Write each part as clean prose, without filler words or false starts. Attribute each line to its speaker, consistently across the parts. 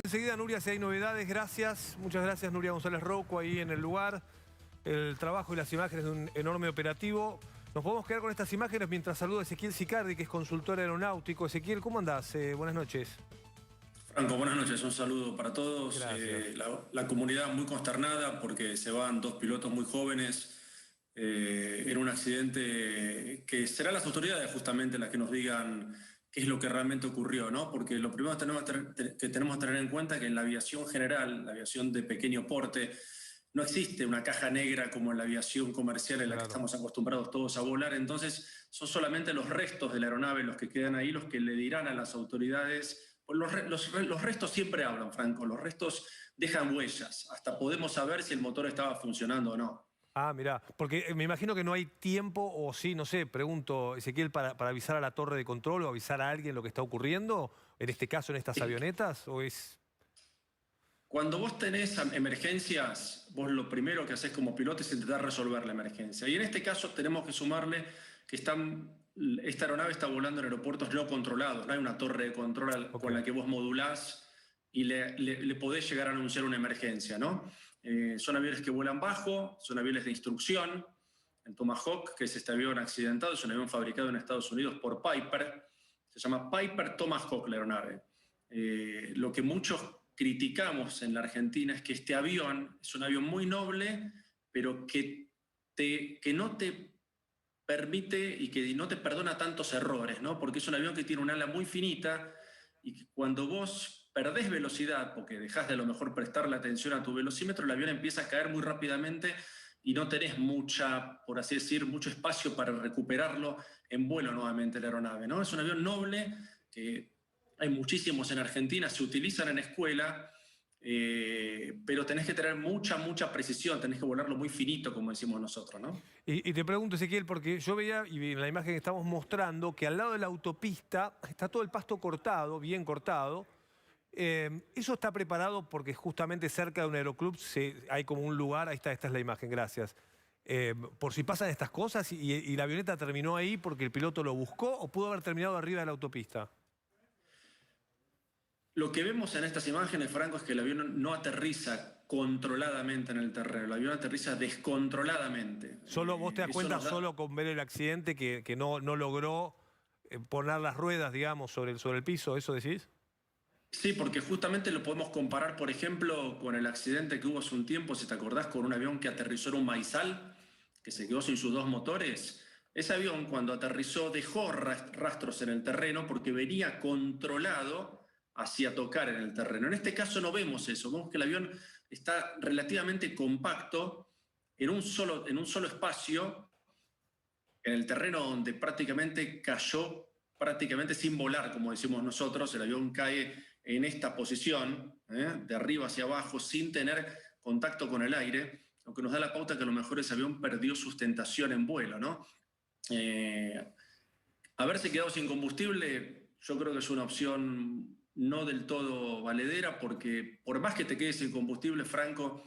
Speaker 1: Enseguida, Nuria, si hay novedades, gracias. Muchas gracias, Nuria González Rouco, ahí en el lugar. El trabajo y las imágenes de un enorme operativo. Nos podemos quedar con estas imágenes mientras saludo a Ezequiel Sicardi, que es consultor aeronáutico. Ezequiel, ¿cómo andás? Buenas noches.
Speaker 2: Franco, buenas noches. Un saludo para todos.
Speaker 1: Gracias.
Speaker 2: La comunidad muy consternada porque se van dos pilotos muy jóvenes en un accidente que serán las autoridades justamente las que nos digan qué es lo que realmente ocurrió, ¿no? Porque lo primero que tenemos que tener en cuenta es que en la aviación general, la aviación de pequeño porte, no existe una caja negra como en la aviación comercial en la que
Speaker 1: Claro.
Speaker 2: estamos acostumbrados todos a volar. Entonces, son solamente los restos de la aeronave los que quedan ahí, los que le dirán a las autoridades. Los restos siempre hablan, Franco. Los restos dejan huellas. Hasta podemos saber si el motor estaba funcionando o no.
Speaker 1: Ah, mirá, porque me imagino que no hay tiempo, o sí, no sé, pregunto, Ezequiel, para avisar a la torre de control o avisar a alguien lo que está ocurriendo, en este caso, en estas avionetas, o es...
Speaker 2: Cuando vos tenés emergencias, vos lo primero que haces como piloto es intentar resolver la emergencia. Y en este caso tenemos que sumarle que esta aeronave está volando en aeropuertos no controlados. No hay una torre de control con la que vos modulás y le podés llegar a anunciar una emergencia, ¿no? Son aviones que vuelan bajo, son aviones de instrucción. El Tomahawk, que es este avión accidentado, es un avión fabricado en Estados Unidos por Piper. Se llama Piper Tomahawk la aeronave. Lo que muchos criticamos en la Argentina es que este avión es un avión muy noble, pero que no te permite y que no te perdona tantos errores, ¿no? Porque es un avión que tiene un ala muy finita y que cuando vos perdés velocidad, porque dejás de a lo mejor prestarle atención a tu velocímetro, el avión empieza a caer muy rápidamente y no tenés por así decir, mucho espacio para recuperarlo en vuelo nuevamente la aeronave, ¿no? Es un avión noble que hay muchísimos en Argentina, se utilizan en escuela, pero tenés que tener mucha precisión, tenés que volarlo muy finito, como decimos nosotros, ¿no?
Speaker 1: Y te pregunto, Ezequiel, porque yo veía, y en la imagen que estamos mostrando, que al lado de la autopista está todo el pasto cortado, bien cortado. Eso está preparado porque justamente cerca de un aeroclub hay como un lugar, ahí está, esta es la imagen, gracias. Por si pasan estas cosas y la avioneta terminó ahí porque el piloto lo buscó o pudo haber terminado arriba de la autopista.
Speaker 2: Lo que vemos en estas imágenes, Franco, es que el avión no aterriza controladamente en el terreno, el avión aterriza descontroladamente.
Speaker 1: Solo vos te das cuenta solo con ver el accidente que no logró poner las ruedas, digamos, sobre el piso, ¿eso decís?
Speaker 2: Sí, porque justamente lo podemos comparar, por ejemplo, con el accidente que hubo hace un tiempo, si te acordás, con un avión que aterrizó en un maizal, que se quedó sin sus dos motores. Ese avión, cuando aterrizó, dejó rastros en el terreno porque venía controlado hacia tocar en el terreno. En este caso no vemos eso, vemos que el avión está relativamente compacto en un solo espacio, en el terreno donde prácticamente cayó, prácticamente sin volar, como decimos nosotros. El avión cae en esta posición, de arriba hacia abajo, sin tener contacto con el aire, lo que nos da la pauta que a lo mejor ese avión perdió sustentación en vuelo, ¿no? Haberse quedado sin combustible, yo creo que es una opción no del todo valedera, porque por más que te quedes sin combustible, Franco,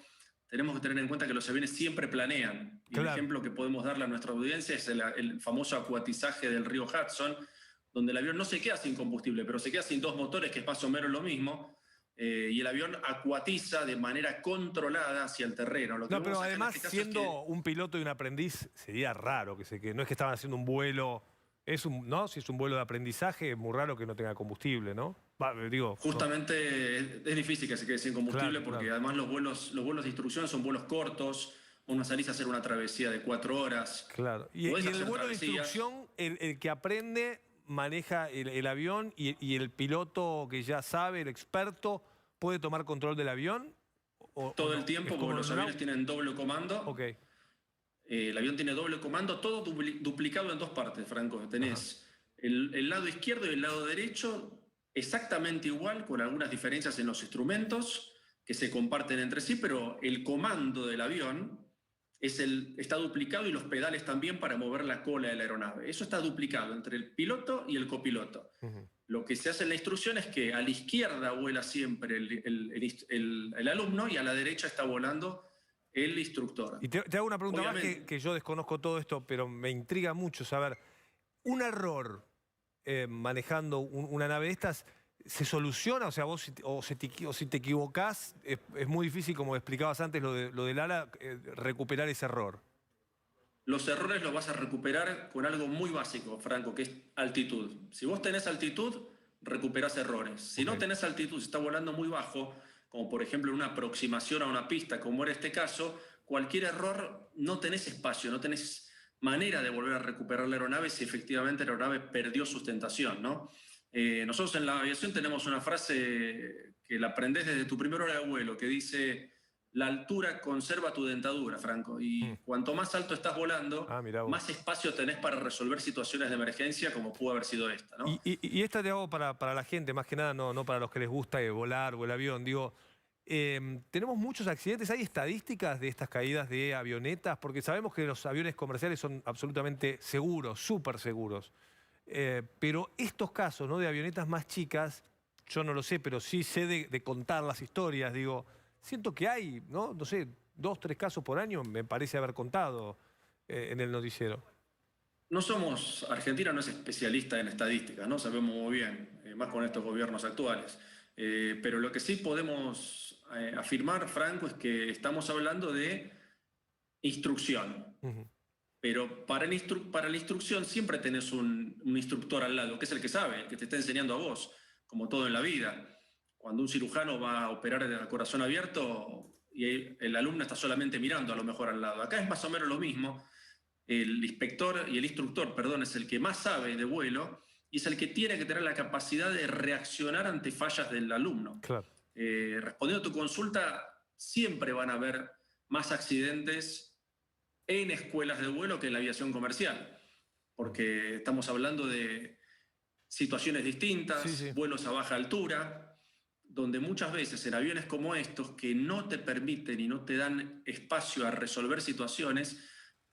Speaker 2: tenemos que tener en cuenta que los aviones siempre planean. Y
Speaker 1: Claro.
Speaker 2: el ejemplo que podemos darle a nuestra audiencia es el famoso acuatizaje del río Hudson, donde el avión no se queda sin combustible, pero se queda sin dos motores, que es más o menos lo mismo, y el avión acuatiza de manera controlada hacia el terreno.
Speaker 1: No, pero además, siendo un piloto y un aprendiz, sería raro que no es que estaban haciendo un vuelo, ¿no? Si es un vuelo de aprendizaje, es muy raro que no tenga combustible, ¿no?
Speaker 2: Justamente es difícil que se quede sin combustible,
Speaker 1: Claro,
Speaker 2: porque
Speaker 1: claro.
Speaker 2: además los vuelos de instrucción son vuelos cortos, uno salís a hacer una travesía de 4 horas.
Speaker 1: Claro. Y
Speaker 2: Podés
Speaker 1: en el
Speaker 2: hacer
Speaker 1: vuelo de
Speaker 2: travesías.
Speaker 1: instrucción, el que aprende maneja el avión y el piloto que ya sabe, el experto, puede tomar control del avión.
Speaker 2: Todo
Speaker 1: No?
Speaker 2: el tiempo,
Speaker 1: Es
Speaker 2: porque
Speaker 1: como
Speaker 2: los
Speaker 1: en un
Speaker 2: aviones
Speaker 1: auto.
Speaker 2: tienen doble comando.
Speaker 1: Ok.
Speaker 2: El avión tiene doble comando, todo duplicado en dos partes, Franco.
Speaker 1: Ajá.
Speaker 2: Tenés el lado izquierdo y el lado derecho exactamente igual, con algunas diferencias en los instrumentos que se comparten entre sí, pero el comando del avión está duplicado y los pedales también para mover la cola de la aeronave. Eso está duplicado entre el piloto y el copiloto. Lo que se hace en la instrucción es que a la izquierda vuela siempre el alumno y a la derecha está volando el instructor.
Speaker 1: Y te hago una pregunta más
Speaker 2: Obviamente,
Speaker 1: que yo desconozco todo esto, pero me intriga mucho saber. Un error manejando una nave de estas, ¿Se soluciona? O sea, vos si te equivocás, es muy difícil, como explicabas antes, lo del ala, recuperar ese error.
Speaker 2: Los errores los vas a recuperar con algo muy básico, Franco, que es altitud. Si vos tenés altitud, recuperás errores. Si no tenés altitud, si estás volando muy bajo, como por ejemplo en una aproximación a una pista, como era este caso, cualquier error no tenés espacio, no tenés manera de volver a recuperar la aeronave si efectivamente la aeronave perdió sustentación, ¿no? Nosotros en la aviación tenemos una frase que la aprendés desde tu primera hora de vuelo, que dice: la altura conserva tu dentadura, Franco, y cuanto más alto estás volando,
Speaker 1: Mirá vos.
Speaker 2: más espacio tenés para resolver situaciones de emergencia como pudo haber sido esta, ¿no?
Speaker 1: Y esta te hago para la gente, más que nada, no para los que les gusta volar o el avión. Digo, tenemos muchos accidentes. ¿Hay estadísticas de estas caídas de avionetas? Porque sabemos que los aviones comerciales son absolutamente seguros, súper seguros. Pero estos casos, ¿no?, de avionetas más chicas, yo no lo sé, pero sí sé de contar las historias. Digo, siento que hay, no sé, 2, 3 casos por año, me parece haber contado en el noticiero.
Speaker 2: Argentina no es especialista en estadísticas, ¿no? Sabemos muy bien, más con estos gobiernos actuales. Pero lo que sí podemos afirmar, Franco, es que estamos hablando de instrucción. Pero para la instrucción siempre tenés un instructor al lado, que es el que sabe, el que te está enseñando a vos, como todo en la vida. Cuando un cirujano va a operar a corazón abierto y el alumno está solamente mirando a lo mejor al lado. Acá es más o menos lo mismo. El inspector y el instructor, perdón, es el que más sabe de vuelo y es el que tiene que tener la capacidad de reaccionar ante fallas del alumno.
Speaker 1: Claro.
Speaker 2: Respondiendo a tu consulta, siempre van a haber más accidentes en escuelas de vuelo que en la aviación comercial, porque estamos hablando de situaciones distintas,
Speaker 1: Sí.
Speaker 2: vuelos a baja altura, donde muchas veces en aviones como estos, que no te permiten y no te dan espacio a resolver situaciones,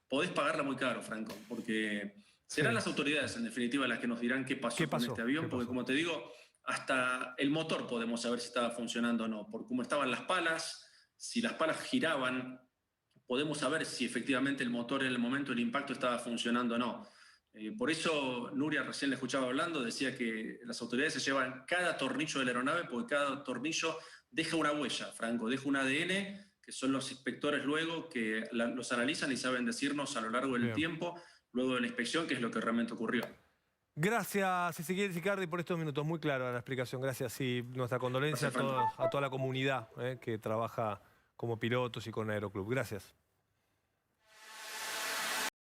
Speaker 2: podés pagarla muy caro, Franco, porque serán las autoridades, en definitiva, las que nos dirán qué pasó con este avión, porque como te digo, hasta el motor podemos saber si estaba funcionando o no, por cómo estaban las palas, si las palas giraban, podemos saber si efectivamente el motor en el momento del impacto estaba funcionando o no. Por eso Nuria, recién le escuchaba hablando, decía que las autoridades se llevan cada tornillo de la aeronave porque cada tornillo deja una huella, Franco, deja un ADN, que son los inspectores luego que los analizan y saben decirnos a lo largo del tiempo, luego de la inspección, qué es lo que realmente ocurrió.
Speaker 1: Gracias, Ezequiel Sicardi, por estos minutos. Muy clara la explicación. Gracias y nuestra condolencia a toda la comunidad que trabaja como pilotos y con Aeroclub. Gracias.